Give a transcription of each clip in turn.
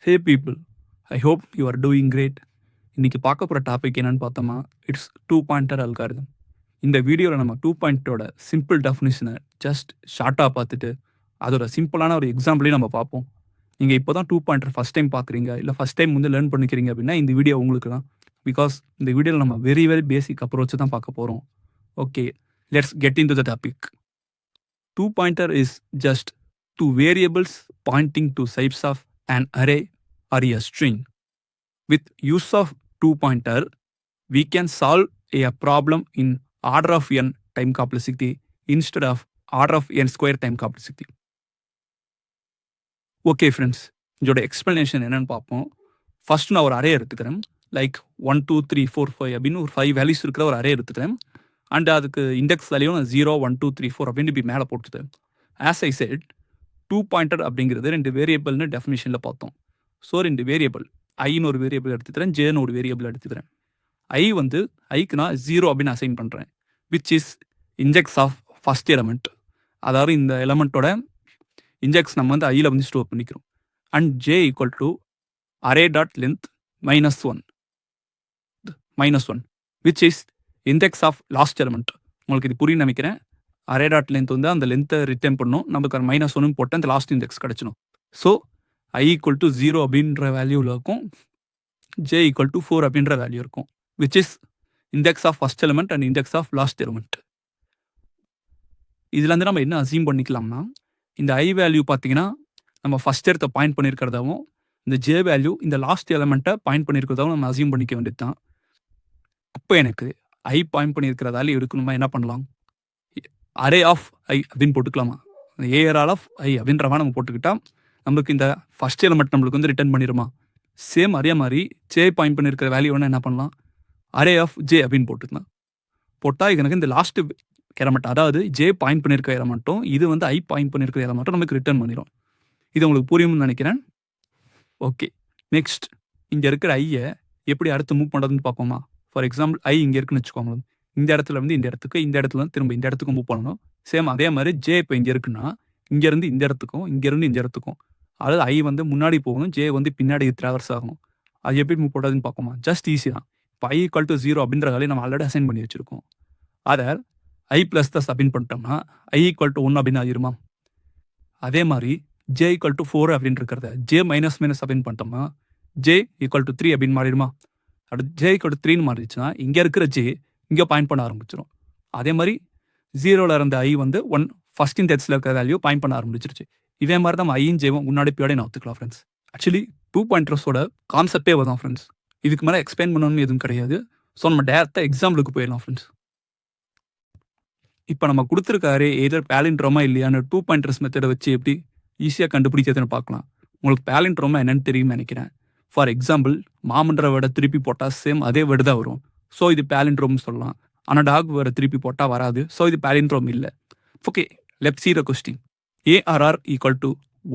Hey people, I hope you are doing great. இன்றைக்கி பார்க்க போகிற டாபிக் என்னென்னு பார்த்தோமா, இட்ஸ் டூ பாயிண்டர் அல்காரிதம். இந்த வீடியோவில் நம்ம டூ பாயிண்டோட சிம்பிள் டெஃபினிஷனை ஜஸ்ட் ஷார்ட்டாக பார்த்துட்டு அதோட சிம்பிளான ஒரு எக்ஸாம்பிளையும் நம்ம பார்ப்போம். நீங்கள் இப்போ தான் டூ பாயிண்டர் ஃபஸ்ட் டைம் பார்க்குறீங்க, இல்லை ஃபஸ்ட் டைம் வந்து லேர்ன் பண்ணிக்கிறீங்க அப்படின்னா இந்த வீடியோ உங்களுக்கு தான். பிகாஸ் இந்த வீடியோவில் நம்ம வெரி பேசிக் அப்ரோச் தான் பார்க்க போகிறோம். Okay, let's get into the topic. Two pointer is just two variables pointing to types of an array or a string. With use of two pointer, we can solve a problem in order of n time complexity instead of order of n square time complexity. Okay friends, இதோட explanation என்னன்னு பார்ப்போம். First நான் ஒரு array எடுத்துக்கிறேன். Like 1 2 3 4 5 அப்படின்னு ஒரு 5 values இருக்கிற ஒரு அரே எடுத்துக்கிறேன். அண்ட் அதுக்கு இண்டெக்ஸ் வேல்யூ நான் 0 1 2 3 4 அப்படின்னு இப்படி மேலே போட்டுட்டேன். As I said, two pointer அப்படிங்கிறது ரெண்டு வேரியபிள்னு டெஃபினிஷனில் பார்த்தோம். ஸோ ரெண்டு வேரியபிள், ஐன்னு ஒரு வேரியபிள் எடுத்துக்கிறேன், ஜேன்னு ஒரு வேரியபிள் எடுத்துக்கிறேன். ஐ வந்து ஐக்கு நான் 0 அப்படின்னு அசைன் பண்ணுறேன், which is index of first element. அதாவது இந்த எலமெண்ட்டோட இன்ஜெக்ஸ் நம்ம வந்து ஐயில் வந்து ஸ்டோர் பண்ணிக்கிறோம். And J equal to array dot length -1 which is index of last element. உங்களுக்கு இது புரியும் நினைக்கிறேன். அரே டாட் லென்த் வந்து அந்த லென்த்தை ரிட்டர்ன் பண்ணணும், நமக்கு -1 போட்டு அந்த லாஸ்ட் இன்டெக்ஸ் கிடச்சிடும். ஸோ ஐ ஈக்குவல் டு 0 அப்படின்ற வேல்யூவில் இருக்கும், ஜே ஈக்குவல் டு 4 அப்படின்ற வேல்யூ இருக்கும், which is index of first element and index of last element. இதில் வந்து நம்ம என்ன அசீம் பண்ணிக்கலாம்னா, இந்த ஐ வேல்யூ பார்த்தீங்கன்னா நம்ம ஃபஸ்ட் இடத்த பாயிண்ட் பண்ணியிருக்கிறதாவும், இந்த ஜே வேல்யூ இந்த லாஸ்ட் எலமெண்ட்டை பாயிண்ட் பண்ணியிருக்கிறதாவும் நம்ம அசீம் பண்ணிக்க வேண்டியது தான். அப்போ எனக்கு ஐ பாயிண்ட் பண்ணியிருக்கிற வேல்யூ இருக்கணுமா, என்ன பண்ணலாம், அரே ஆஃப் ஐ அப்படின்னு போட்டுக்கலாமா, ஏஆர் ஆஃப் ஐ அப்படின்றவா நம்ம போட்டுக்கிட்டா நம்மளுக்கு இந்த ஃபஸ்ட் எலமெண்ட் நம்மளுக்கு வந்து ரிட்டர்ன் பண்ணிடுமா. சேம் அதே மாதிரி ஜே பாயிண்ட் பண்ணியிருக்கிற வேல்யூ வேணால் என்ன பண்ணலாம், அரே ஆஃப் ஜே அப்படின்னு போட்டுக்கலாம். போட்டால் எனக்கு இந்த லாஸ்ட் எலமெண்ட், அதாவது ஜே பாயிண்ட் பண்ணியிருக்கிற எலமெண்ட்டும் இது வந்து ஐ பாயிண்ட் பண்ணியிருக்கிற எலமெண்ட்டும் நமக்கு ரிட்டர்ன் பண்ணிடும். இது உங்களுக்கு புரியும்னு நினைக்கிறேன். ஓகே, நெக்ஸ்ட் இங்கே இருக்கிற ஐயை எப்படி அடுத்து மூவ் பண்ணுறதுன்னு பார்ப்போமா. ஃபார் எக்ஸாம்பிள் ஐ இங்கே இருக்குன்னு வச்சுக்கோங்களேன். இந்த இடத்துல வந்து இந்த இடத்துக்கு, இந்த இடத்துல வந்து திரும்ப இந்த இடத்துக்கு மூவ் பண்ணணும். சேம் அதே மாதிரி ஜே இப்போ இங்கே இருக்குன்னா இங்கேருந்து இந்த இடத்துக்கும் இங்கேருந்து இந்த இடத்துக்கும், அதாவது ஐ வந்து முன்னாடி போகணும், ஜே வந்து பின்னாடி ட்ராவர்ஸ் ஆகணும். அது எப்படி மூவ் பண்ணுறதுன்னு பார்ப்போமா. ஜஸ்ட் ஈஸி தான். இப்போ ஐ ஈக்குவல் டு 0 அப்படின்ற வேலையை நம்ம ஆல்ரெடி அசைன் பண்ணி வச்சுருக்கோம். அதை ஐ ப்ளஸ் ப்ளஸ் அப்படின்னு பண்ணிட்டோம்னா ஐ ஈக்குவல் டு 1 அப்படின்னு ஆகிருமா. அதே மாதிரி ஜே ஈக்குவல் டு 4 அப்படின்னு இருக்கிறத ஜே மைனஸ் அப்படின்னு பண்ணிட்டோம்னா ஜே ஈக்குவல் டு 3 அப்படின்னு மாறிடுமா. அடுத்து ஜே ஈக்குவல் டு 3ன்னு மாறிடுச்சுன்னா இங்கே இருக்கிற ஜே இங்கே பாயிண்ட் பண்ண ஆரம்பிச்சிடும். அதே மாதிரி 0ல் இருந்த ஐ வந்து 1 ஃபஸ்ட் இன்டெக்ஸில் இருக்கிற வேல்யூ பாயிண்ட் பண்ண ஆரம்பிச்சிருச்சு. இதே மாதிரி தான் ஐயும் ஜேவும் முன்னாடி பின்னாடி நான் ஒத்துக்கலாம் ஃப்ரெண்ட்ஸ். ஆக்சுவலி டூ பாயிண்டர்ஸோட கான்செப்டே தான் ஃப்ரெண்ட்ஸ். இதுக்கு மேலே எக்ஸ்பிளைன் பண்ணணும்னு எதுவும் கிடையாது. ஸோ நம்ம டேரெக்டாக எக்ஸாம்பிளுக்கு போயிடலாம் ஃப்ரெண்ட்ஸ். இப்போ நம்ம கொடுத்துருக்காரு எதர் பேலிண்ட்ரோமா இல்லையான்னு டூ பாயிண்டர்ஸ் மெத்தடை வச்சு எப்படி ஈஸியாக கண்டுபிடிக்கிறதுன்னு பார்க்கலாம். உங்களுக்கு பேலிண்ட்ரோமா என்னன்னு தெரியும்னு நினைக்கிறேன். ஃபார் எக்ஸாம்பிள், மாமன்ற வேர்டை திருப்பி போட்டால் சேம் அதே வேர்டு தான் வரும். ஸோ இது பேலிண்ட்ரோம்னு சொல்லலாம். ஆனால் டாக் வேர்டை திருப்பி போட்டால் வராது. ஸோ இது பேலிண்ட்ரோம் இல்லை. Okay, let's see the question. ARR equal to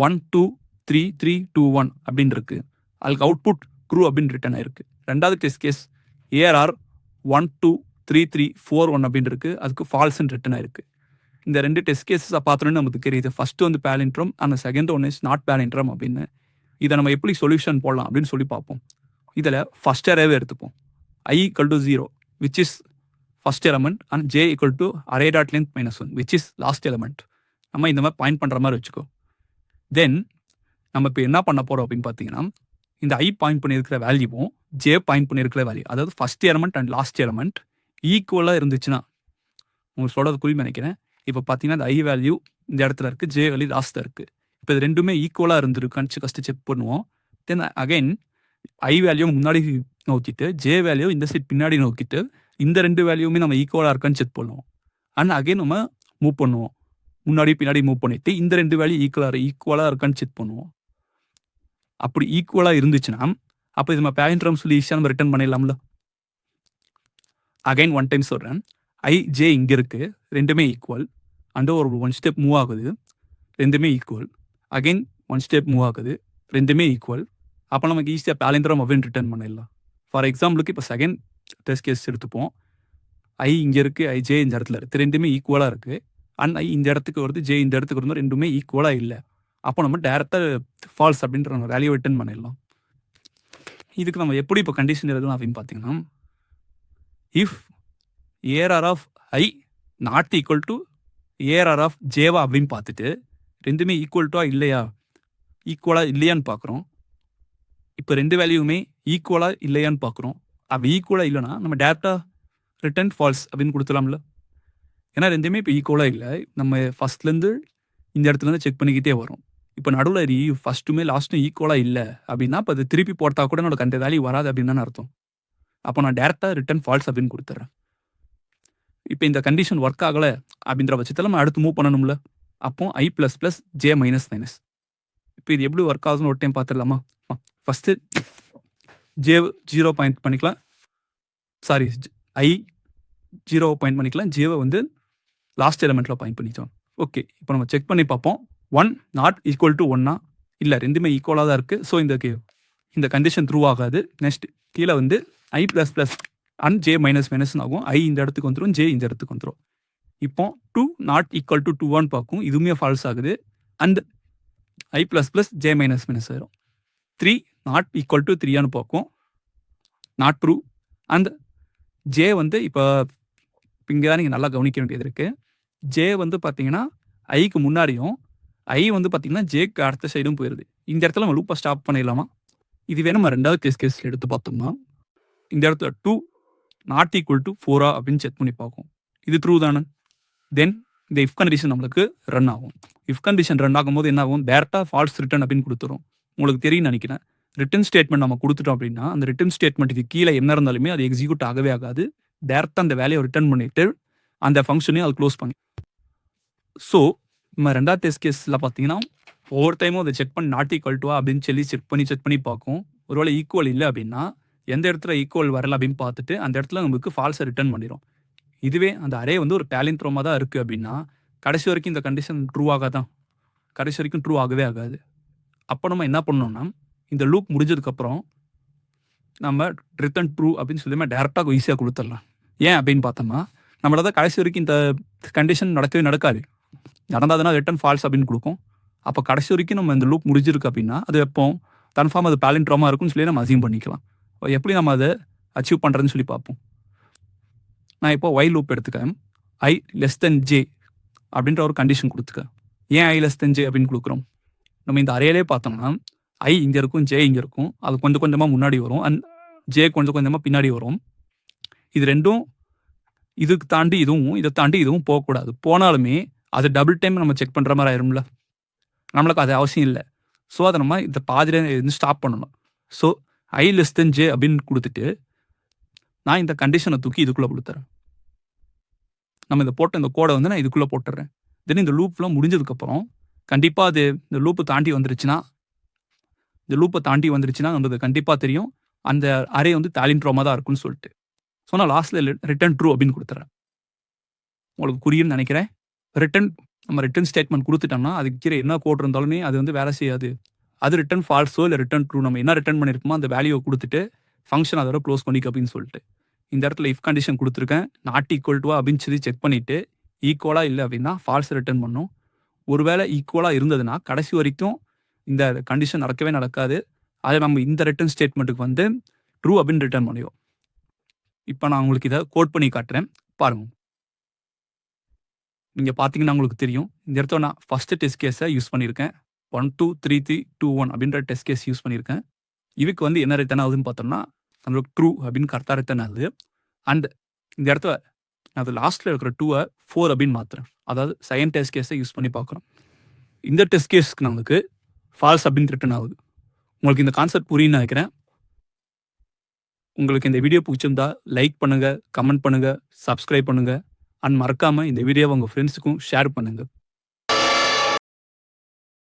1 2 3 3 2 1 அப்படின்னு இருக்கு. அதுக்கு அவுட்புட் ட்ரூ அப்படின்னு ரிட்டர்ன் ஆயிருக்கு. ரெண்டாவது டெஸ்ட் கேஸ் ஏஆர்ஆர் 1 2 3 3 4 1 அப்படின்னு இருக்கு. அதுக்கு ஃபால்ஸ்ன்னு ரிட்டர்ன் ஆயிருக்கு. இந்த ரெண்டு டெஸ்ட் கேஸஸை பார்த்தோன்னே நமக்கு தெரியுது, ஃபர்ஸ்ட் வந்து பேலிண்ட்ரோம், அந்த second one is not palindrome அப்படின்னு. இதை நம்ம எப்படி சொல்யூஷன் போடலாம் அப்படின்னு சொல்லி பார்ப்போம். இதில் ஃபர்ஸ்ட் அரேவே எடுத்துப்போம். I equal to 0 which is first element and J equal to array dot length -1 which is last element. நம்ம இந்த மாதிரி பாயிண்ட் பண்ணுற மாதிரி வச்சுக்கோ. தென் நம்ம இப்போ என்ன பண்ண போகிறோம் அப்படின்னு பார்த்தீங்கன்னா, இந்த ஐ பாயிண்ட் பண்ணியிருக்கிற வேல்யூவும் ஜே பாயிண்ட் பண்ணியிருக்கிற வேல்யூ, அதாவது first element and last element ஈக்குவலாக இருந்துச்சுன்னா, உங்களுக்கு சொல்கிறது புரியும் நினைக்கிறேன். இப்போ பார்த்தீங்கன்னா இந்த ஐ வேல்யூ இந்த இடத்துல இருக்குது, ஜே வேல்யூ லாஸ்ட்டில் இருக்குது. இப்போ இது ரெண்டுமே ஈக்குவலாக இருந்திருக்கான்னு ஃபஸ்ட்டு செக் பண்ணுவோம். தென் அகைன் ஐ வேல்யூ முன்னாடி நோக்கிட்டு ஜே வேல்யூ இந்த சைட் பின்னாடி நோக்கிட்டு இந்த ரெண்டு வேல்யூமே நம்ம ஈக்குவலாக இருக்கான்னு செக் பண்ணுவோம். அண்ட் அகைன் நம்ம மூவ் பண்ணுவோம், முன்னாடி பின்னாடி மூவ் பண்ணிட்டு இந்த ரெண்டு வேல்யூ ஈக்குவலாக இருக்கான்னு செக் பண்ணுவோம். அப்படி ஈக்குவலாக இருந்துச்சுன்னா அப்போ இது நம்ம பேலிண்ட்ரோம் சொல்லி ஈஸியாக நம்ம ரிட்டர்ன் பண்ணிடலாம்ல. அகைன் ஒன் டைம் சொல்கிறேன். ஐ ஜே இங்கே இருக்குது, ரெண்டுமே ஈக்குவல். அண்ட் ஒரு 1 ஸ்டெப் மூவ் ஆகுது, ரெண்டுமே ஈக்குவல். அகைன் 1 ஸ்டெப் மூவ் ஆகுது, ரெண்டுமே ஈக்குவல். அப்போ நமக்கு ஈஸியாக பேலிண்ட்ரோம் அப்படின்னு ரிட்டர்ன் பண்ணிடலாம். ஃபார் எக்ஸாம்பிளுக்கு இப்போ செகண்ட் டெஸ்ட் கேஸ் எடுத்துப்போம். ஐ இங்கே இருக்குது, ஐ ஜே இந்த இடத்துல இருக்குது, ரெண்டுமே ஈக்குவலாக இருக்குது. அண்ட் ஐ இந்த இடத்துக்கு வருது, ஜே இந்த இடத்துக்கு வருது, ரெண்டுமே ஈக்குவலாக இல்லை. அப்போ நம்ம டேரெக்டாக ஃபால்ஸ் அப்படின்ற வேல்யூ ரிட்டர்ன் பண்ணிடலாம். இதுக்கு நம்ம எப்படி இப்போ கண்டிஷன் எழுதலாம் அப்படின்னு பார்த்தீங்கன்னா, if A R R of I not equal to A R R of ஜேவா அப்படின்னு பார்த்துட்டு ரெண்டுமே ஈக்குவல்ட்டா இல்லையா, ஈக்குவலாக இல்லையான்னு பார்க்குறோம். இப்போ ரெண்டு வேல்யூமே ஈக்குவலாக இல்லையான்னு பார்க்குறோம். அப்படி ஈக்குவலாக இல்லைன்னா நம்ம டேரெக்டாக ரிட்டர்ன் ஃபால்ஸ் அப்படின்னு கொடுத்துலாம்ல. ஏன்னா ரெண்டுமே இப்போ ஈக்குவலாக இல்லை. நம்ம ஃபஸ்ட்லேருந்து இந்த இடத்துலேருந்து செக் பண்ணிக்கிட்டே வரும். இப்போ நடுவில் ஃபஸ்ட்டுமே லாஸ்ட்டும் ஈக்குவலாக இல்லை அப்படின்னா இப்போ அது திருப்பி போட்டால் கூட என்னோட கண்ட வேல்யூ வராது அப்படின்னு தானே அர்த்தம். அப்போ நான் டேரெக்டாக ரிட்டர்ன் ஃபால்ஸ் அப்படின்னு கொடுத்துட்றேன். இப்போ இந்த கண்டிஷன் ஒர்க் ஆகலை அப்படின்ற பட்சத்தில் நம்ம அடுத்து மூவ் பண்ணணும்ல. அப்போ I plus plus J minus minus. இப்போ இது எப்படி ஒர்க் ஆகுதுன்னு ஒரு டைம் பார்த்துடலாமா? ஃபஸ்ட்டு ஜே 0 பாயிண்ட் பண்ணிக்கலாம். சாரி, ஐ 0 பாயிண்ட் பண்ணிக்கலாம். ஜேவை வந்து லாஸ்ட் எலிமெண்ட்டில் பாயிண்ட் பண்ணிக்கலாம். ஓகே, இப்போ நம்ம செக் பண்ணி பார்ப்போம். 1 நாட் ஈக்குவல் டு 1 இல்லை, ரெண்டுமே ஈக்குவலாக தான் இருக்குது. ஸோ இந்த கண்டிஷன் ட்ரூ ஆகாது. நெக்ஸ்ட் கீழே வந்து I plus plus and J minus மைனஸ்னு ஆகும். ஐ இந்த இடத்துக்கு வந்துடும், ஜே இந்த இடத்துக்கு வந்துடும். இப்போ 2 நாட் ஈக்குவல் டு 2 பார்க்கும். இதுவுமே ஃபால்ஸ் ஆகுது. And I plus plus J minus minus ஆயிரும். 3 நாட் ஈக்குவல் டு 3 பார்க்கும். Not true. அண்ட் ஜே வந்து இப்போ இங்கே தான் நீங்கள் நல்லா கவனிக்க வேண்டியது இருக்குது. ஜே வந்து பார்த்தீங்கன்னா ஐக்கு முன்னாடியும், ஐ வந்து பார்த்தீங்கன்னா ஜேக்கு அடுத்த சைடும் போயிடுது. இந்த இடத்துல நம்ம லூப்பை ஸ்டாப் பண்ணிடலாமா? இதுவே நம்ம ரெண்டாவது கேஸில் எடுத்து பார்த்தோம்னா இந்த இடத்துல 2 நாட் ஈக்குவல் டு 4 அப்படின்னு செக் பண்ணி பார்க்கும். இது ட்ரூ தானே? தென் இந்த இஃப் கண்டிஷன் நம்மளுக்கு ரன் ஆகும். இஃப் கண்டிஷன் ரன் ஆகும்போது என்ன ஆகும்? டேரெக்டாக ஃபால்ஸ் ரிட்டர்ன் அப்படின்னு கொடுத்துரும். உங்களுக்கு தெரியும் நினைக்கிறேன். ரிட்டர்ன் ஸ்டேட்மெண்ட் நம்ம கொடுத்துட்டோம் அப்படின்னா அந்த ரிட்டர்ன் ஸ்டேட்மெண்ட்டுக்கு கீழே என்ன இருந்தாலுமே அது எக்ஸிக்யூட் ஆகவே ஆகாது. டேரெக்டாக அந்த வேலையை ரிட்டர்ன் பண்ணிட்டு அந்த ஃபங்க்ஷனையும் அது க்ளோஸ் பண்ணி. ஸோ நம்ம ரெண்டாவது டெஸ்ட் கேஸில் பார்த்தீங்கன்னா ஒவ்வொரு டைமும் அதை செக் பண்ணி நாட் ஈக்குவல் டுவா அப்படின்னு சொல்லி செக் பண்ணி பார்க்கும். ஒருவேளை ஈக்குவல் இல்லை அப்படின்னா எந்த இடத்துல ஈக்குவல் வரல அப்படின்னு பார்த்துட்டு அந்த இடத்துல நமக்கு ஃபால்ஸை ரிட்டர்ன் பண்ணிடும். இதுவே அந்த அரே வந்து ஒரு பேலின்த்ரோமா தான் இருக்குது அப்படின்னா கடைசி வரைக்கும் இந்த கண்டிஷன் ட்ரூ ஆகாதான், கடைசி வரைக்கும் ட்ரூ ஆகவே ஆகாது. அப்போ நம்ம என்ன பண்ணோம்னா இந்த லூப் முடிஞ்சதுக்கப்புறம் நம்ம ரிட்டர்ன் ட்ரூ அப்படின்னு சொல்லி டேரெக்டாக ஈஸியாக கொடுத்துடலாம். ஏன் அப்படின்னு பார்த்தோம்னா நம்மளால தான் கடைசி வரைக்கும் இந்த கண்டிஷன் நடக்கவே நடக்காது. நடந்தாதுன்னா ரிட்டர்ன் ஃபால்ஸ் அப்படின்னு கொடுக்கும். அப்போ கடைசி வரைக்கும் நம்ம இந்த லூப் முடிஞ்சிருக்கு அப்படின்னா அது எப்போ கன்ஃபார்ம் அது பேலின்ட்ரோமா இருக்குன்னு சொல்லி நம்ம அசியூம் பண்ணிக்கலாம். எப்படி நம்ம அதை அச்சீவ் பண்ணுறதுன்னு சொல்லி பார்ப்போம். நான் இப்போ ஒய் லூப் எடுத்துக்கேன். ஐ லெஸ் தென் ஜே அப்படின்ற ஒரு கண்டிஷன் கொடுத்துக்க. ஏன் ஐ லெஸ் தென் ஜே அப்படின்னு கொடுக்குறோம்? நம்ம இந்த அரேலே பார்த்தோம்னா ஐ இங்கே இருக்கும், ஜே இங்கே இருக்கும். அது கொஞ்சம் கொஞ்சமாக முன்னாடி வரும் அண்ட் ஜே கொஞ்சம் கொஞ்சமாக பின்னாடி வரும். இது ரெண்டும் இதுக்கு தாண்டி இதுவும் இதை தாண்டி இதுவும் போகக்கூடாது. போனாலுமே அது டபுள் டைம் நம்ம செக் பண்ணுற மாதிரி ஆயிரும்ல. நம்மளுக்கு அது அவசியம் இல்லை. ஸோ அதை நம்ம இந்த பாதியில் இருந்து ஸ்டாப் பண்ணணும். So I less than J அப்படின்னு கொடுத்துட்டு நான் இந்த கண்டிஷனை தூக்கி இதுக்குள்ளே கொடுத்துறேன். நம்ம இதை போட்ட இந்த கோடை வந்து நான் இதுக்குள்ளே போட்டுறேன். தென் இந்த லூப்லாம் முடிஞ்சதுக்கப்புறம் கண்டிப்பாக அது இந்த லூப்பை தாண்டி வந்துருச்சுன்னா நம்மளுக்கு கண்டிப்பாக தெரியும் அந்த அரே வந்து பேலின்ட்ரோமா தான் இருக்குன்னு சொல்லிட்டு. ஸோ நான் லாஸ்ட்டில் ரிட்டர்ன் ட்ரூ அப்படின்னு கொடுத்துறேன். உங்களுக்கு புரியும்னு நினைக்கிறேன். நம்ம ரிட்டர்ன் ஸ்டேட்மெண்ட் கொடுத்துட்டோம்னா அதுக்கு கீழே என்ன கோட் இருந்தாலுமே அது வந்து வேலை செய்யாது. அது ரிட்டர்ன் ஃபால்ஸோ இல்லை ரிட்டர்ன் ட்ரூ நம்ம என்ன ரிட்டர்ன் பண்ணியிருக்கோமோ அந்த வேல்யூவை கொடுத்துட்டு ஃபங்க்ஷன் அதோட க்ளோஸ் பண்ணிக்க அப்படின்னு சொல்லிட்டு இந்த இடத்துல இஃப் கண்டிஷன் கொடுத்துருக்கேன். நாட் ஈக்குவல் டுவா அப்படின்னு சொல்லி செக் பண்ணிவிட்டு ஈக்குவலாக இல்லை அப்படின்னா ஃபால்ஸ் ரிட்டர்ன் பண்ணும். ஒருவேளை ஈக்குவலாக இருந்ததுன்னா கடைசி வரைக்கும் இந்த கண்டிஷன் நடக்கவே நடக்காது. அதை நம்ம இந்த ரிட்டர்ன் ஸ்டேட்மெண்ட்டுக்கு வந்து ட்ரூ அப்படின்னு ரிட்டர்ன் பண்ணிடுவோம். இப்போ நான் உங்களுக்கு இதை கோட் பண்ணி காட்டுறேன் பாருங்கள். நீங்கள் பார்த்தீங்கன்னா உங்களுக்கு தெரியும். இந்த இடத்துல நான் ஃபஸ்ட்டு டெஸ்ட் கேஸை யூஸ் பண்ணியிருக்கேன். 1 2 3 3 2 1 அப்படின்ற டெஸ்ட் கேஸ் யூஸ் பண்ணியிருக்கேன். இதுக்கு வந்து என்ன ரிட்டர்ன் ஆகுதுன்னு பார்த்தோம்னா நம்மளுக்கு ட்ரூ அப்படின்னு கரெக்டாக ரிட்டர்ன் ஆகுது. அண்ட் இந்த இடத்துல நான் அது லாஸ்ட்டில் இருக்கிற 2 4 அப்படின்னு மாற்றுறேன். அதாவது செகண்ட் டெஸ்ட் கேஸை யூஸ் பண்ணி பார்க்குறோம். இந்த டெஸ்ட் கேஸ்க்கு நம்மளுக்கு ஃபால்ஸ் அப்படின்னு ரிட்டர்ன் ஆகுது. உங்களுக்கு இந்த கான்செப்ட் புரியுன்னு நினைக்கிறேன். உங்களுக்கு இந்த வீடியோ பிடிச்சிருந்தா லைக் பண்ணுங்கள், கமெண்ட் பண்ணுங்கள், சப்ஸ்கிரைப் பண்ணுங்கள் அண்ட் மறக்காமல் இந்த வீடியோவை உங்கள் ஃப்ரெண்ட்ஸுக்கும் ஷேர் பண்ணுங்கள்.